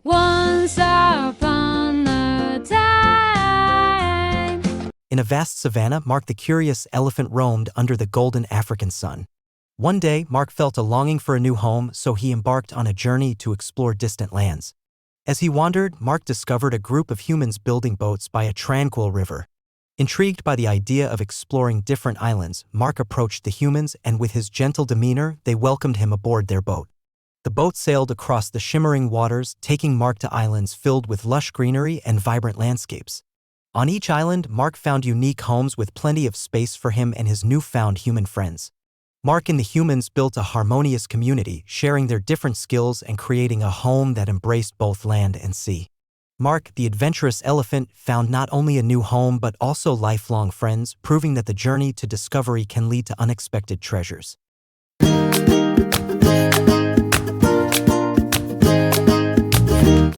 Once upon a time. In a vast savanna, Marc the curious elephant roamed under the golden African sun. One day, Marc felt a longing for a new home, so he embarked on a journey to explore distant lands. As he wandered, Marc discovered a group of humans building boats by a tranquil river. Intrigued by the idea of exploring different islands, Marc approached the humans, and with his gentle demeanor, they welcomed him aboard their boat. The boat sailed across the shimmering waters, taking Marc to islands filled with lush greenery and vibrant landscapes. On each island, Marc found unique homes with plenty of space for him and his newfound human friends. Marc and the humans built a harmonious community, sharing their different skills and creating a home that embraced both land and sea. Marc, the adventurous elephant, found not only a new home but also lifelong friends, proving that the journey to discovery can lead to unexpected treasures.